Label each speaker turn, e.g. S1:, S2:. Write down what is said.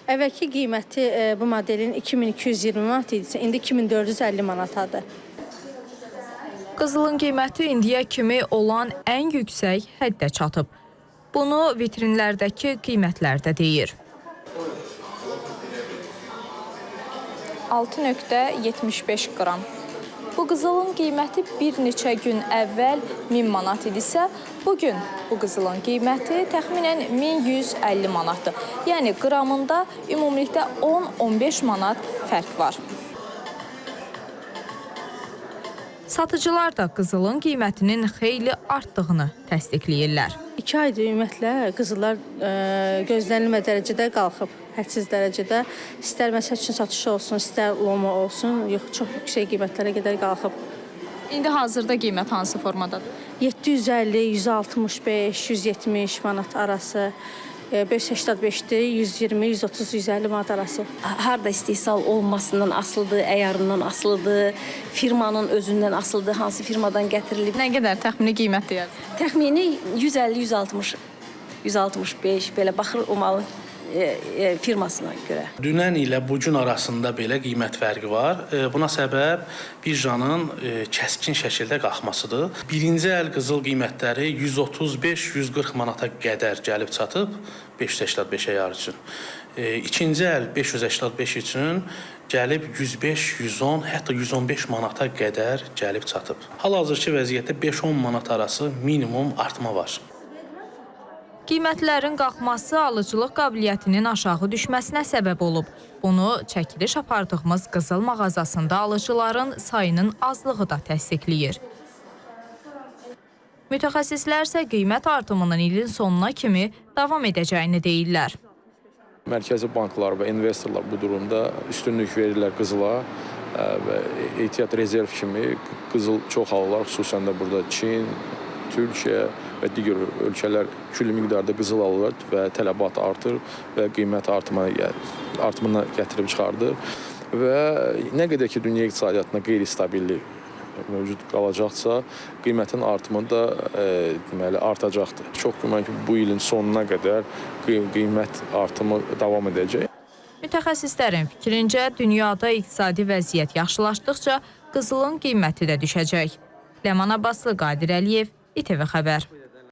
S1: Əvvəlki qiyməti bu modelin 2220 manat idisə, indi 2450 manatadır.
S2: Qızılın qiyməti indiyə kimi olan ən yüksək həddə çatıb. Bunu vitrinlərdəki qiymətlər də deyir.
S3: 6,75 qram. Bu qızılın qiyməti bir neçə gün əvvəl 1000 manat idisə, bugün bu qızılın qiyməti təxminən 1150 manatdır. Yəni qramında ümumilikdə 10-15 manat fərq var.
S2: Satıcılar da qızılın qiymətinin xeyli artdığını təsdiqləyirlər.
S1: 2 aydır ümumiyyətlə qızıllar gözlənilmə dərəcədə qalxıb. Hədsiz dərəcədə istər məsəl üçün satışı olsun, istər lomu olsun, çox yüksək qiymətlərə qədər qalxıb.
S3: İndi hazırda qiymət hansı formadadır?
S1: 750, 165, 170 manat arası, 585-dir, 120, 130, 150 manat arası.
S4: Harda istehsal olmasından asılıdır, əyarından asılıdır, firmanın özündən asılıdır, hansı firmadan gətirilib.
S3: Nə qədər təxmini qiymət deyərsiniz?
S4: Təxmini 150, 160, 165 belə baxır o malın firmasına görə.
S5: Dünən ilə bugün arasında belə qiymət fərqi var. Buna səbəb birjanın kəskin şəkildə qalxmasıdır. Birinci əl qızıl qiymətləri 135-140 manata qədər gəlib çatıb 585 əyar üçün. İkinci əl 585 üçün gəlib 105, 110, hətta 115 manata qədər gəlib çatıb. Hal-hazırki vəziyyətdə 5-10 manat arası minimum artma var.
S2: Qiymətlərin qalxması alıcılıq qabiliyyətinin aşağı düşməsinə səbəb olub. Bunu çəkiliş apardığımız qızıl mağazasında alıcıların sayının azlığı da təsdiqləyir. Mütəxəssislər isə qiymət artımının ilin sonuna kimi davam edəcəyini deyirlər.
S6: Mərkəzi banklar və investorlar bu durumda üstünlük verirlər qızıla və ehtiyat rezerv kimi qızıl çox alırlar, xüsusən də burada Çin, Türkiyə və digər ölkələr külli miqdarda qızıl alırlar və tələbat artır və qiymət artımına gətirib çıxardır. Və nə qədər ki, dünya iqtisadiyyatına qeyri-stabillik mövcud qalacaqsa, qiymətin artımı da deməli, artacaqdır. Çox güman ki, bu ilin sonuna qədər qiymət artımı davam edəcək.
S2: Mütəxəssislərin fikrincə, dünyada iqtisadi vəziyyət yaxşılaşdıqca qızılın qiyməti də düşəcək. Ləman Abbaslı, Qadir Əliyev, İTV Xəbər.